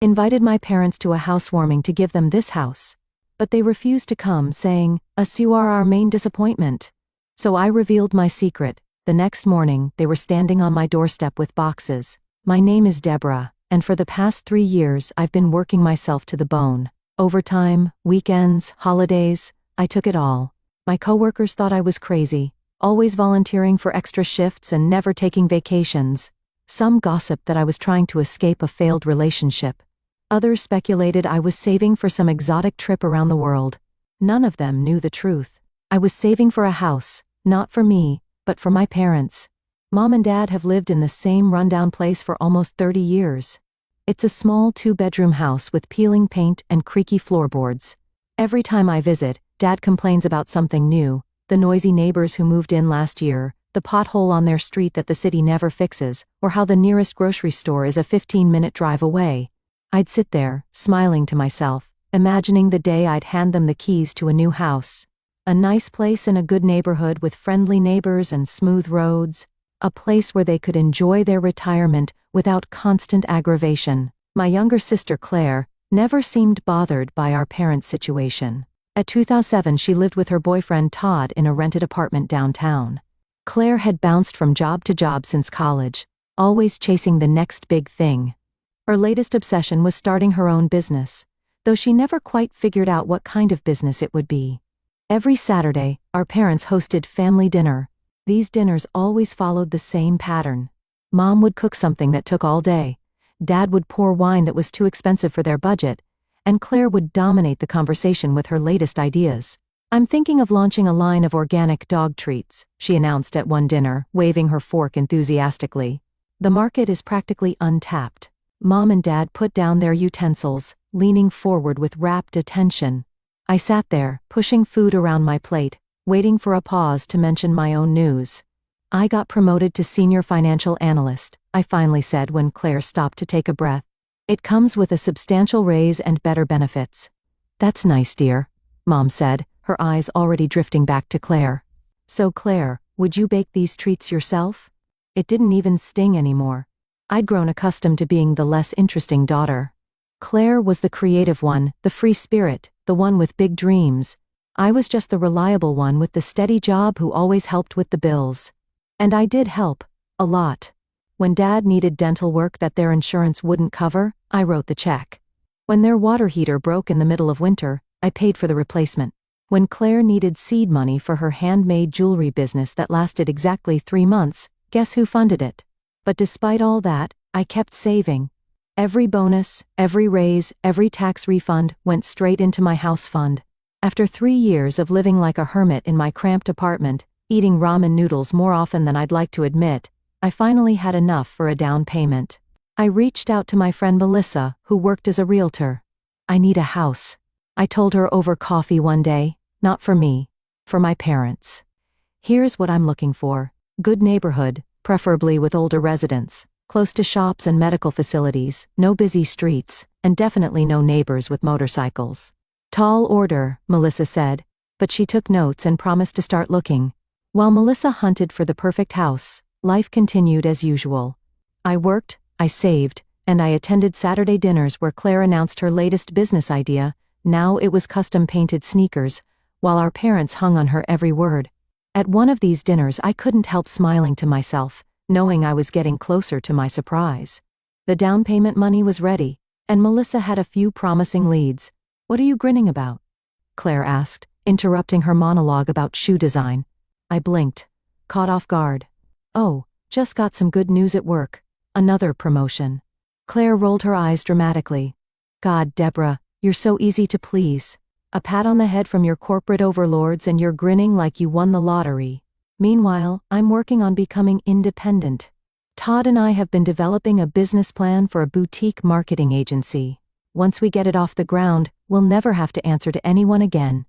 Invited my parents to a housewarming to give them this house. But they refused to come, saying, "Us, you are our main disappointment." So I revealed my secret. The next morning, they were standing on my doorstep with boxes. "My name is Deborah, and for the past 3 years I've been working myself to the bone. Overtime, weekends, holidays, I took it all. My coworkers thought I was crazy, always volunteering for extra shifts and never taking vacations. Some gossiped that I was trying to escape a failed relationship. Others speculated I was saving for some exotic trip around the world. None of them knew the truth. I was saving for a house, not for me, but for my parents. Mom and Dad have lived in the same rundown place for almost 30 years. It's a small 2-bedroom house with peeling paint and creaky floorboards. Every time I visit, Dad complains about something new: the noisy neighbors who moved in last year, the pothole on their street that the city never fixes, or how the nearest grocery store is a 15-minute drive away. I'd sit there, smiling to myself, imagining the day I'd hand them the keys to a new house. A nice place in a good neighborhood with friendly neighbors and smooth roads. A place where they could enjoy their retirement without constant aggravation. My younger sister Claire never seemed bothered by our parents' situation. At 2007, she lived with her boyfriend Todd in a rented apartment downtown. Claire had bounced from job to job since college, always chasing the next big thing. Her latest obsession was starting her own business, though she never quite figured out what kind of business it would be. Every Saturday, our parents hosted family dinner. These dinners always followed the same pattern. Mom would cook something that took all day, Dad would pour wine that was too expensive for their budget, and Claire would dominate the conversation with her latest ideas. "I'm thinking of launching a line of organic dog treats," she announced at one dinner, waving her fork enthusiastically. "The market is practically untapped." Mom and Dad put down their utensils, leaning forward with rapt attention. I sat there, pushing food around my plate, waiting for a pause to mention my own news. "I got promoted to senior financial analyst," I finally said when Claire stopped to take a breath. "It comes with a substantial raise and better benefits." "That's nice, dear," Mom said, her eyes already drifting back to Claire. "So Claire, would you bake these treats yourself?" It didn't even sting anymore. I'd grown accustomed to being the less interesting daughter. Claire was the creative one, the free spirit, the one with big dreams. I was just the reliable one with the steady job who always helped with the bills. And I did help. A lot. When Dad needed dental work that their insurance wouldn't cover, I wrote the check. When their water heater broke in the middle of winter, I paid for the replacement. When Claire needed seed money for her handmade jewelry business that lasted exactly 3 months, guess who funded it? But despite all that, I kept saving. Every bonus, every raise, every tax refund went straight into my house fund. After 3 years of living like a hermit in my cramped apartment, eating ramen noodles more often than I'd like to admit, I finally had enough for a down payment. I reached out to my friend Melissa, who worked as a realtor. "I need a house," I told her over coffee one day. "Not for me, for my parents. Here's what I'm looking for: good neighborhood, preferably with older residents, close to shops and medical facilities, no busy streets, and definitely no neighbors with motorcycles." "Tall order," Melissa said, but she took notes and promised to start looking. While Melissa hunted for the perfect house, life continued as usual. I worked, I saved, and I attended Saturday dinners where Claire announced her latest business idea. Now it was custom-painted sneakers, while our parents hung on her every word. At one of these dinners I couldn't help smiling to myself, knowing I was getting closer to my surprise. The down payment money was ready, and Melissa had a few promising leads. "What are you grinning about?" Claire asked, interrupting her monologue about shoe design. I blinked, caught off guard. "Oh, just got some good news at work. Another promotion." Claire rolled her eyes dramatically. "God, Deborah, you're so easy to please. A pat on the head from your corporate overlords and you're grinning like you won the lottery. Meanwhile, I'm working on becoming independent. Todd and I have been developing a business plan for a boutique marketing agency. Once we get it off the ground, we'll never have to answer to anyone again."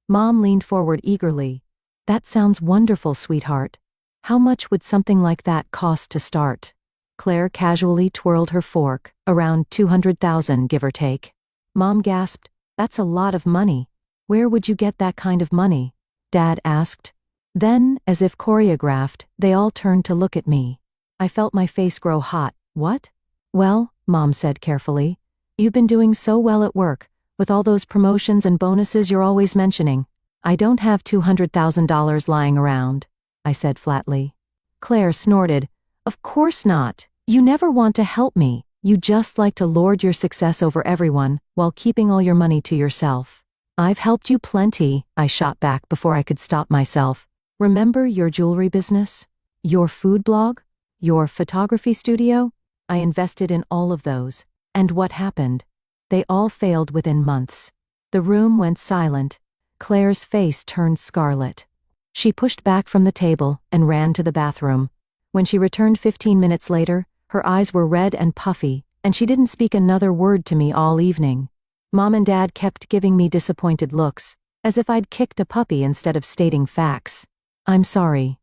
Mom leaned forward eagerly. "That sounds wonderful, sweetheart. How much would something like that cost to start?" Claire casually twirled her fork, "Around 200,000, give or take." Mom gasped, "That's a lot of money. Where would you get that kind of money?" Dad asked. Then, as if choreographed, they all turned to look at me. I felt my face grow hot. "What?" "Well," Mom said carefully, You've been doing so well at work, with all those promotions and bonuses you're always mentioning. I don't have $200,000 lying around, I said flatly. Claire snorted. Of course not. You never want to help me. You just like to lord your success over everyone, while keeping all your money to yourself. I've helped you plenty, I shot back before I could stop myself. Remember your jewelry business? Your food blog? Your photography studio? I invested in all of those. And what happened? They all failed within months. The room went silent. Claire's face turned scarlet. She pushed back from the table and ran to the bathroom. When she returned 15 minutes later, her eyes were red and puffy, and she didn't speak another word to me all evening. Mom and Dad kept giving me disappointed looks, as if I'd kicked a puppy instead of stating facts. I'm sorry,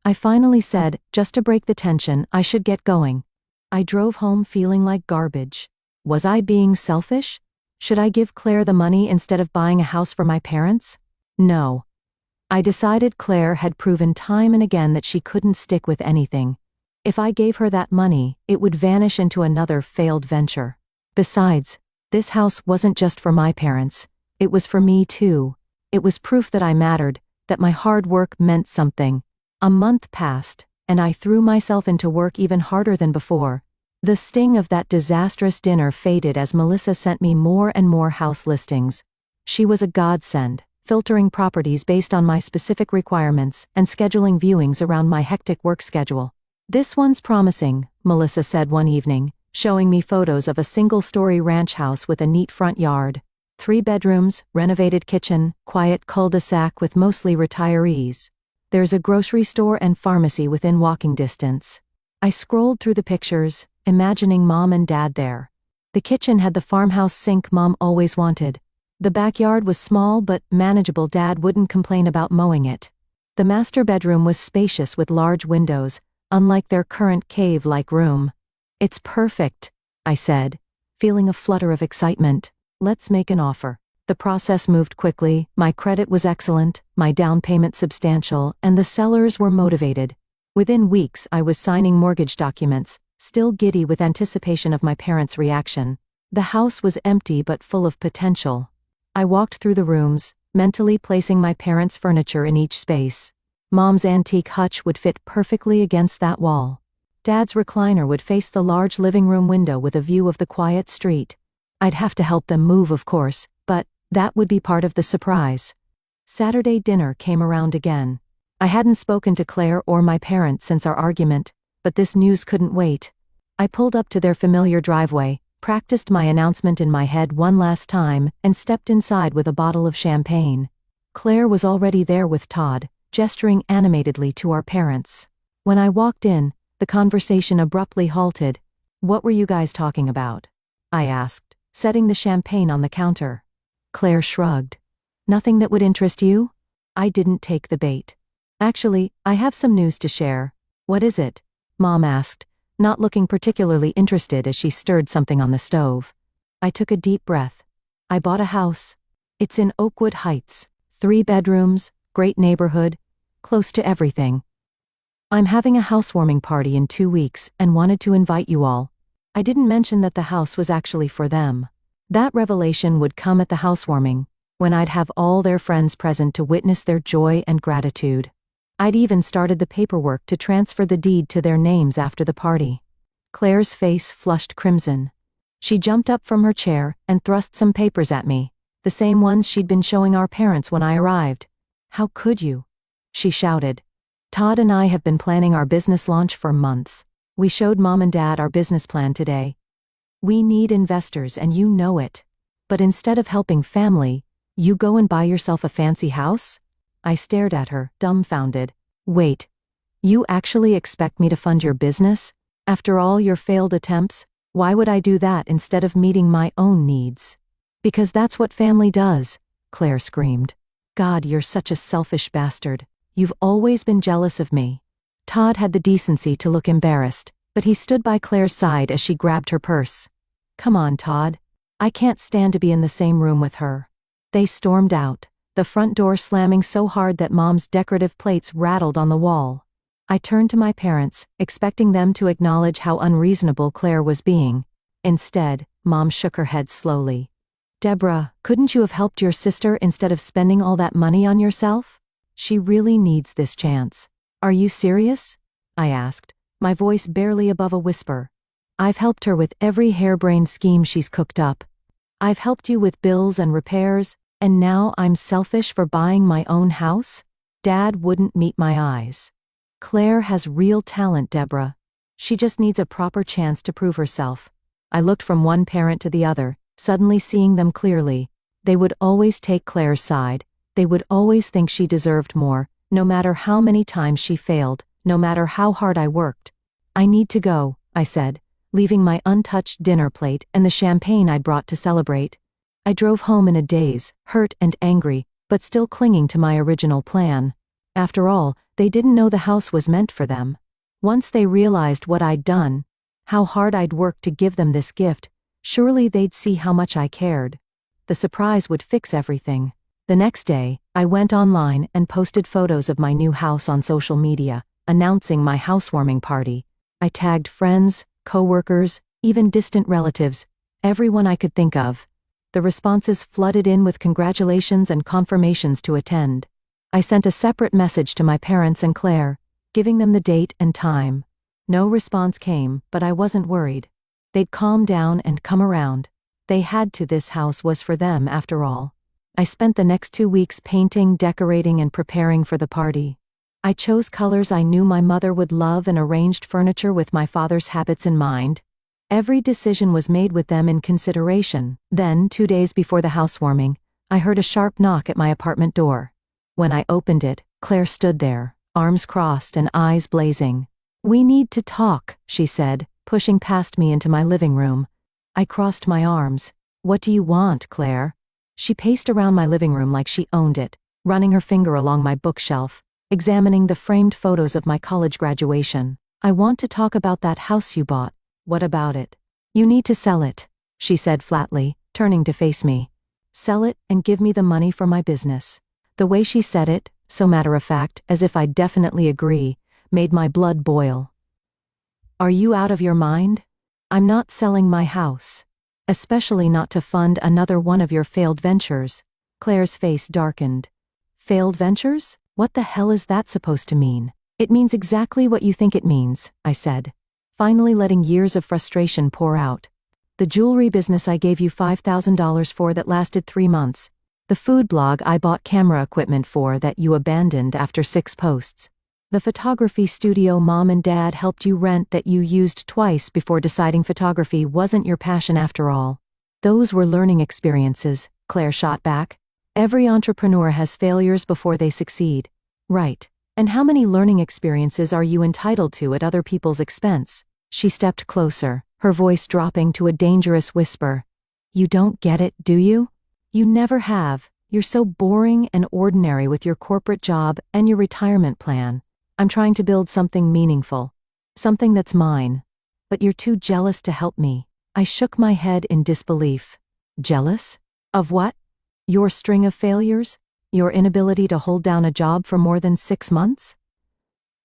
I finally said, just to break the tension. I should get going. I drove home feeling like garbage. Was I being selfish? Should I give Claire the money instead of buying a house for my parents? No. I decided Claire had proven time and again that she couldn't stick with anything. If I gave her that money, it would vanish into another failed venture. Besides, this house wasn't just for my parents. It was for me too. It was proof that I mattered, that my hard work meant something. A month passed, and I threw myself into work even harder than before. The sting of that disastrous dinner faded as Melissa sent me more and more house listings. She was a godsend, filtering properties based on my specific requirements and scheduling viewings around my hectic work schedule. This one's promising, Melissa said one evening, showing me photos of a single-story ranch house with a neat front yard. 3 bedrooms, renovated kitchen, quiet cul-de-sac with mostly retirees. There's a grocery store and pharmacy within walking distance. I scrolled through the pictures, imagining Mom and Dad there. The kitchen had the farmhouse sink Mom always wanted. The backyard was small but manageable. Dad wouldn't complain about mowing it. The master bedroom was spacious with large windows, unlike their current cave-like room. It's perfect, I said, feeling a flutter of excitement. Let's make an offer. The process moved quickly, my credit was excellent, my down payment substantial, and the sellers were motivated. Within weeks I was signing mortgage documents, still giddy with anticipation of my parents' reaction. The house was empty but full of potential. I walked through the rooms, mentally placing my parents' furniture in each space. Mom's antique hutch would fit perfectly against that wall. Dad's recliner would face the large living room window with a view of the quiet street. I'd have to help them move, of course, but that would be part of the surprise. Saturday dinner came around again. I hadn't spoken to Claire or my parents since our argument, but this news couldn't wait. I pulled up to their familiar driveway, practiced my announcement in my head one last time, and stepped inside with a bottle of champagne. Claire was already there with Todd, gesturing animatedly to our parents. When I walked in, the conversation abruptly halted. What were you guys talking about? I asked, setting the champagne on the counter. Claire shrugged. Nothing that would interest you? I didn't take the bait. Actually, I have some news to share. What is it? Mom asked, not looking particularly interested as she stirred something on the stove. I took a deep breath. I bought a house. It's in Oakwood Heights. 3 bedrooms, great neighborhood, close to everything. I'm having a housewarming party in 2 weeks and wanted to invite you all. I didn't mention that the house was actually for them. That revelation would come at the housewarming, when I'd have all their friends present to witness their joy and gratitude. I'd even started the paperwork to transfer the deed to their names after the party. Claire's face flushed crimson. She jumped up from her chair and thrust some papers at me, the same ones she'd been showing our parents when I arrived. How could you? She shouted. Todd and I have been planning our business launch for months. We showed Mom and Dad our business plan today. We need investors and you know it. But instead of helping family, you go and buy yourself a fancy house? I stared at her, dumbfounded. Wait, you actually expect me to fund your business? After all your failed attempts, why would I do that instead of meeting my own needs? Because that's what family does, Claire screamed. God, you're such a selfish bastard. You've always been jealous of me. Todd had the decency to look embarrassed, but he stood by Claire's side as she grabbed her purse. Come on, Todd. I can't stand to be in the same room with her. They stormed out, the front door slamming so hard that Mom's decorative plates rattled on the wall. I turned to my parents, expecting them to acknowledge how unreasonable Claire was being. Instead, Mom shook her head slowly. Deborah, couldn't you have helped your sister instead of spending all that money on yourself? She really needs this chance. Are you serious? I asked, my voice barely above a whisper. I've helped her with every harebrained scheme she's cooked up. I've helped you with bills and repairs, and now I'm selfish for buying my own house? Dad wouldn't meet my eyes. Claire has real talent, Deborah. She just needs a proper chance to prove herself. I looked from one parent to the other, suddenly seeing them clearly. They would always take Claire's side. They would always think she deserved more, no matter how many times she failed, no matter how hard I worked. I need to go, I said, leaving my untouched dinner plate and the champagne I'd brought to celebrate. I drove home in a daze, hurt and angry, but still clinging to my original plan. After all, they didn't know the house was meant for them. Once they realized what I'd done, how hard I'd worked to give them this gift, surely they'd see how much I cared. The surprise would fix everything. The next day, I went online and posted photos of my new house on social media, announcing my housewarming party. I tagged friends, co-workers, even distant relatives, everyone I could think of. The responses flooded in with congratulations and confirmations to attend. I sent a separate message to my parents and Claire, giving them the date and time. No response came, but I wasn't worried. They'd calm down and come around. They had to. This house was for them after all. I spent the next 2 weeks painting, decorating, and preparing for the party. I chose colors I knew my mother would love and arranged furniture with my father's habits in mind. Every decision was made with them in consideration. Then, 2 days before the housewarming, I heard a sharp knock at my apartment door. When I opened it, Claire stood there, arms crossed and eyes blazing. "We need to talk," she said, pushing past me into my living room. I crossed my arms. "What do you want, Claire?" She paced around my living room like she owned it, running her finger along my bookshelf, examining the framed photos of my college graduation. "I want to talk about that house you bought." "What about it?" "You need to sell it," she said flatly, turning to face me. "Sell it and give me the money for my business." The way she said it, so matter-of-fact, as if I'd definitely agree, made my blood boil. "Are you out of your mind? I'm not selling my house. Especially not to fund another one of your failed ventures." Claire's face darkened. "Failed ventures? What the hell is that supposed to mean?" "It means exactly what you think it means," I said, finally letting years of frustration pour out. "The jewelry business I gave you $5,000 for that lasted 3 months. The food blog I bought camera equipment for that you abandoned after 6 posts. The photography studio Mom and Dad helped you rent that you used twice before deciding photography wasn't your passion after all. Those were learning experiences," Claire shot back. "Every entrepreneur has failures before they succeed." "Right. And how many learning experiences are you entitled to at other people's expense?" She stepped closer, her voice dropping to a dangerous whisper. "You don't get it, do you? You never have. You're so boring and ordinary with your corporate job and your retirement plan. I'm trying to build something meaningful. Something that's mine. But you're too jealous to help me." I shook my head in disbelief. "Jealous? Of what? Your string of failures? Your inability to hold down a job for more than 6 months?"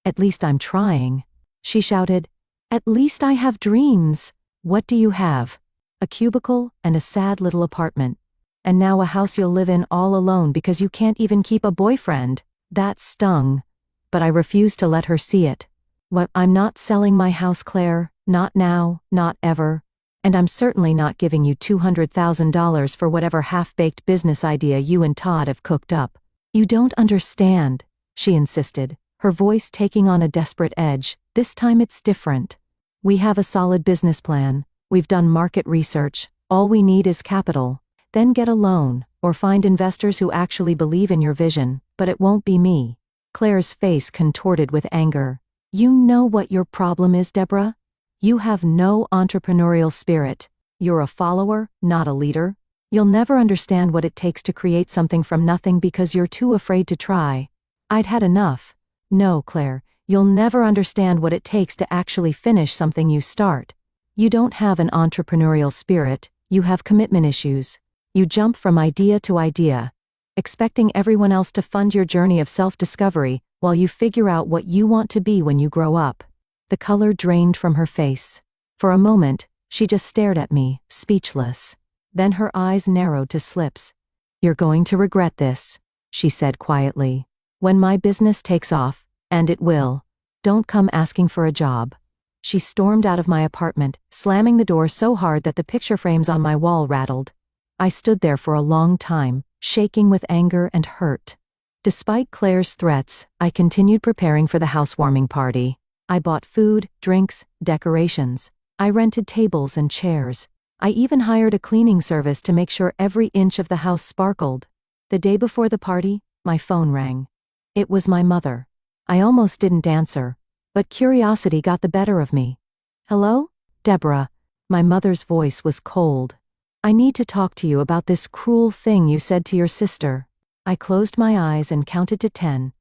"At least I'm trying," she shouted. "At least I have dreams." "What do you have?" "A cubicle and a sad little apartment. And now a house you'll live in all alone because you can't even keep a boyfriend." That stung. But I refused to let her see it. "What? I'm not selling my house, Claire. Not now, not ever. And I'm certainly not giving you $200,000 for whatever half-baked business idea you and Todd have cooked up." "You don't understand," she insisted, her voice taking on a desperate edge. "This time it's different. We have a solid business plan. We've done market research. All we need is capital. Then get a loan, or find investors who actually believe in your vision, but it won't be me." Claire's face contorted with anger. "You know what your problem is, Deborah? You have no entrepreneurial spirit. You're a follower, not a leader. You'll never understand what it takes to create something from nothing because you're too afraid to try." I'd had enough. "No, Claire, you'll never understand what it takes to actually finish something you start. You don't have an entrepreneurial spirit, you have commitment issues. You jump from idea to idea, expecting everyone else to fund your journey of self-discovery while you figure out what you want to be when you grow up." The color drained from her face. For a moment, She just stared at me, speechless. Then her eyes narrowed to slits. "You're going to regret this," she said quietly. "When my business takes off, and it will, don't come asking for a job." She stormed out of my apartment, slamming the door so hard that the picture frames on my wall rattled. I stood there for a long time, shaking with anger and hurt. Despite Claire's threats, I continued preparing for the housewarming party. I bought food, drinks, decorations. I rented tables and chairs. I even hired a cleaning service to make sure every inch of the house sparkled. The day before the party, my phone rang. It was my mother. I almost didn't answer, but curiosity got the better of me. "Hello? Deborah." My mother's voice was cold. "I need to talk to you about this cruel thing you said to your sister." I closed my eyes and counted to 10.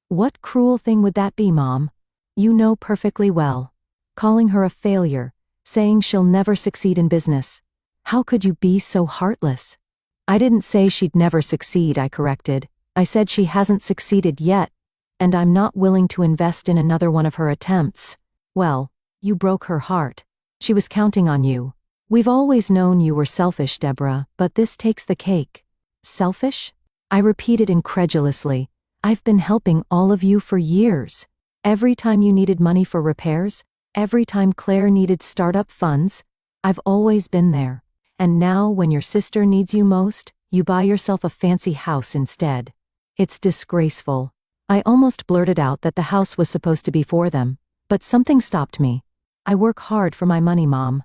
"What cruel thing would that be, Mom?" "You know perfectly well. Calling her a failure, saying she'll never succeed in business. How could you be so heartless?" "I didn't say she'd never succeed," I corrected. "I said she hasn't succeeded yet, and I'm not willing to invest in another one of her attempts." "Well, you broke her heart. She was counting on you. We've always known you were selfish, Deborah, but this takes the cake." "Selfish?" I repeated incredulously. "I've been helping all of you for years. Every time you needed money for repairs, every time Claire needed startup funds, I've always been there. And now when your sister needs you most, you buy yourself a fancy house instead. It's disgraceful." I almost blurted out that the house was supposed to be for them, but something stopped me. "I work hard for my money, Mom.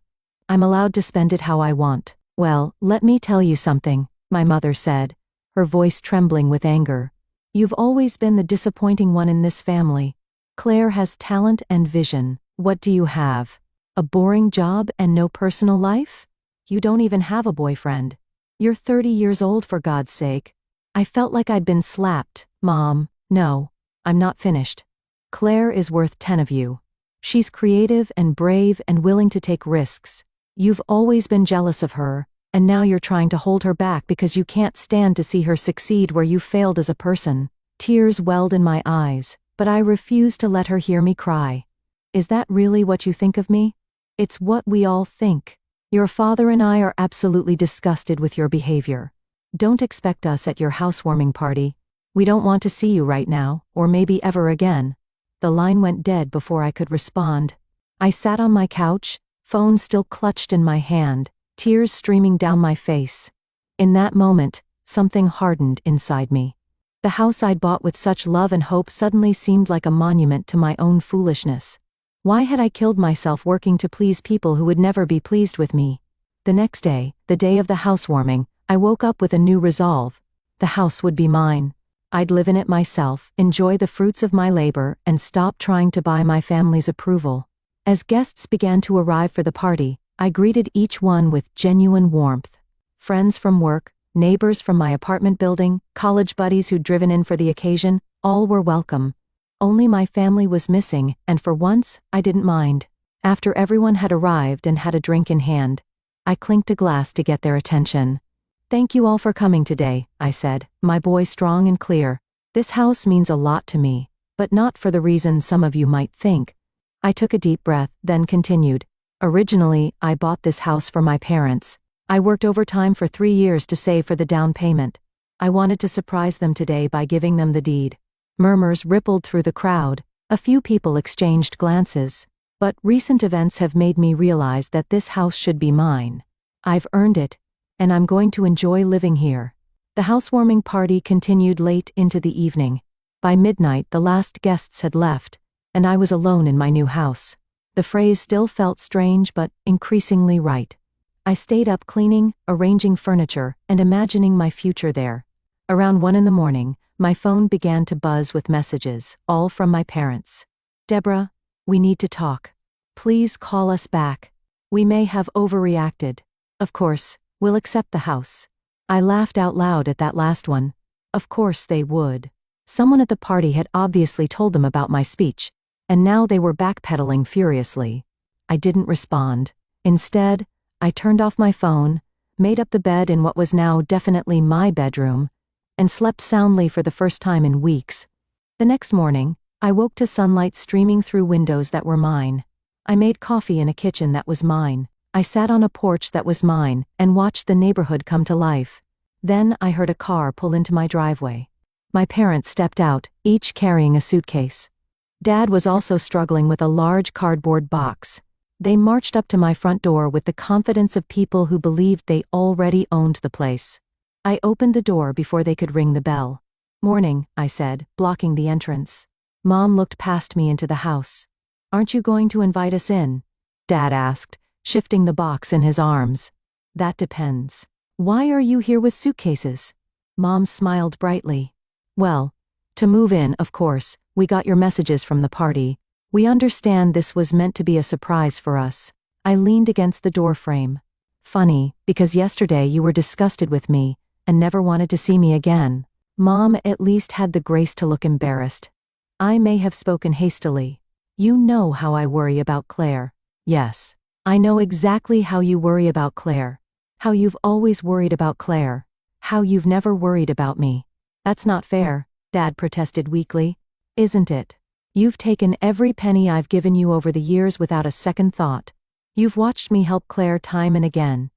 I'm allowed to spend it how I want." "Well, let me tell you something," my mother said, her voice trembling with anger. "You've always been the disappointing one in this family. Claire has talent and vision. What do you have? A boring job and no personal life? You don't even have a boyfriend. You're 30 years old, for God's sake." I felt like I'd been slapped. "Mom, no, I'm not finished. Claire is worth 10 of you. She's creative and brave and willing to take risks. You've always been jealous of her, and now you're trying to hold her back because you can't stand to see her succeed where you failed as a person." Tears welled in my eyes, but I refused to let her hear me cry. "Is that really what you think of me?" "It's what we all think. Your father and I are absolutely disgusted with your behavior. Don't expect us at your housewarming party. We don't want to see you right now, or maybe ever again." The line went dead before I could respond. I sat on my couch, phone still clutched in my hand, tears streaming down my face. In that moment, something hardened inside me. The house I'd bought with such love and hope suddenly seemed like a monument to my own foolishness. Why had I killed myself working to please people who would never be pleased with me? The next day, the day of the housewarming, I woke up with a new resolve. The house would be mine. I'd live in it myself, enjoy the fruits of my labor, and stop trying to buy my family's approval. As guests began to arrive for the party, I greeted each one with genuine warmth. Friends from work, neighbors from my apartment building, college buddies who'd driven in for the occasion, all were welcome. Only my family was missing, and for once, I didn't mind. After everyone had arrived and had a drink in hand, I clinked a glass to get their attention. "Thank you all for coming today," I said, my voice strong and clear. "This house means a lot to me, but not for the reason some of you might think." I took a deep breath, then continued. "Originally, I bought this house for my parents. I worked overtime for 3 years to save for the down payment. I wanted to surprise them today by giving them the deed." Murmurs rippled through the crowd. A few people exchanged glances. "But recent events have made me realize that this house should be mine. I've earned it, and I'm going to enjoy living here." The housewarming party continued late into the evening. By midnight, the last guests had left, and I was alone in my new house. The phrase still felt strange but increasingly right. I stayed up cleaning, arranging furniture, and imagining my future there. Around 1 in the morning, my phone began to buzz with messages, all from my parents. "Deborah, we need to talk. Please call us back. We may have overreacted. Of course, we'll accept the house." I laughed out loud at that last one. Of course they would. Someone at the party had obviously told them about my speech, and now they were backpedaling furiously. I didn't respond. Instead, I turned off my phone, made up the bed in what was now definitely my bedroom, and slept soundly for the first time in weeks. The next morning, I woke to sunlight streaming through windows that were mine. I made coffee in a kitchen that was mine. I sat on a porch that was mine and watched the neighborhood come to life. Then I heard a car pull into my driveway. My parents stepped out, each carrying a suitcase. Dad was also struggling with a large cardboard box. They marched up to my front door with the confidence of people who believed they already owned the place. I opened the door before they could ring the bell. "Morning," I said, blocking the entrance. Mom looked past me into the house. "Aren't you going to invite us in?" Dad asked, shifting the box in his arms. "That depends. Why are you here with suitcases?" Mom smiled brightly. "Well, to move in, of course. We got your messages from the party. We understand this was meant to be a surprise for us." I leaned against the doorframe. "Funny, because yesterday you were disgusted with me and never wanted to see me again." Mom at least had the grace to look embarrassed. I may have spoken hastily. "You know how I worry about Claire." "Yes. I know exactly how you worry about Claire. How you've always worried about Claire. How you've never worried about me." "That's not fair," Dad protested weakly. "Isn't it? You've taken every penny I've given you over the years without a second thought. You've watched me help Claire time and again.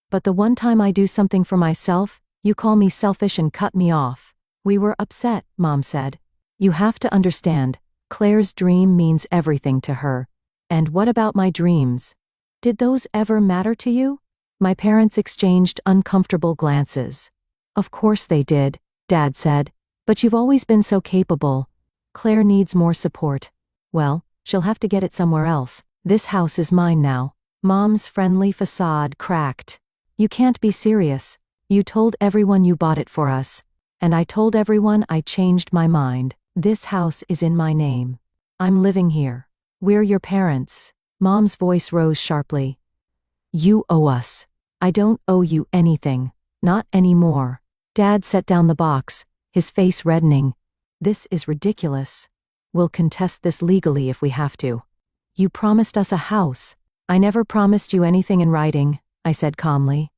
But the one time I do something for myself, you call me selfish and cut me off." "We were upset," Mom said. "You have to understand, Claire's dream means everything to her. And what about my dreams? Did those ever matter to you?" My parents exchanged uncomfortable glances. "Of course they did," Dad said. "But you've always been so capable. Claire needs more support." "Well, she'll have to get it somewhere else. This house is mine now." Mom's friendly facade cracked. "You can't be serious. You told everyone you bought it for us. And I told everyone I changed my mind. This house is in my name. I'm living here. We're your parents." Mom's voice rose sharply. "You owe us. I don't owe you anything. Not anymore." Dad set down the box, his face reddening. "This is ridiculous. We'll contest this legally if we have to." "You promised us a house." "I never promised you anything in writing," I said calmly.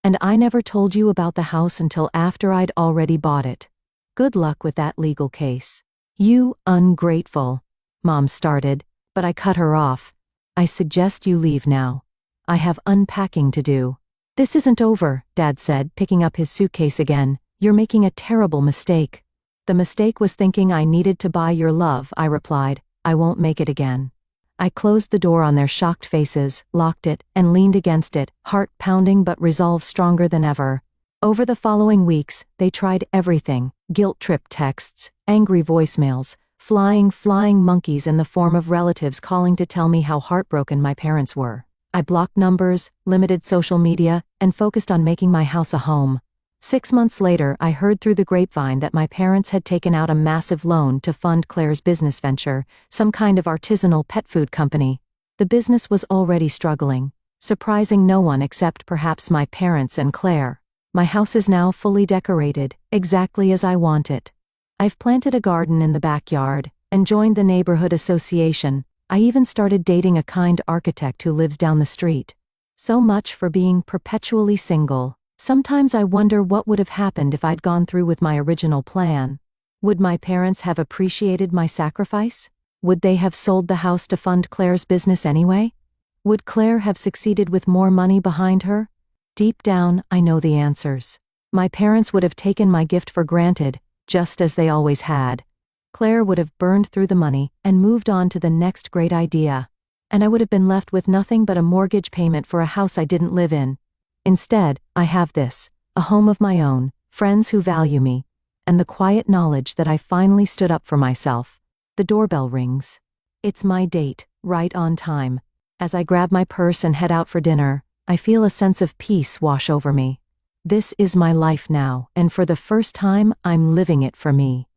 "And I never told you about the house until after I'd already bought it. Good luck with that legal case." "You ungrateful," Mom started, but I cut her off. "I suggest you leave now. I have unpacking to do." "This isn't over," Dad said, picking up his suitcase again. "You're making a terrible mistake." "The mistake was thinking I needed to buy your love," I replied. "I won't make it again." I closed the door on their shocked faces, locked it, and leaned against it, heart pounding but resolve stronger than ever. Over the following weeks, they tried everything: guilt-trip texts, angry voicemails, flying monkeys in the form of relatives calling to tell me how heartbroken my parents were. I blocked numbers, limited social media, and focused on making my house a home. 6 months later, I heard through the grapevine that my parents had taken out a massive loan to fund Claire's business venture, some kind of artisanal pet food company. The business was already struggling, surprising no one except perhaps my parents and Claire. My house is now fully decorated, exactly as I want it. I've planted a garden in the backyard, and joined the neighborhood association. I even started dating a kind architect who lives down the street. So much for being perpetually single. Sometimes I wonder what would have happened if I'd gone through with my original plan. Would my parents have appreciated my sacrifice? Would they have sold the house to fund Claire's business anyway? Would Claire have succeeded with more money behind her? Deep down, I know the answers. My parents would have taken my gift for granted, just as they always had. Claire would have burned through the money and moved on to the next great idea. And I would have been left with nothing but a mortgage payment for a house I didn't live in. Instead, I have this: a home of my own, friends who value me, and the quiet knowledge that I finally stood up for myself. The doorbell rings. It's my date, right on time. As I grab my purse and head out for dinner, I feel a sense of peace wash over me. This is my life now, and for the first time, I'm living it for me.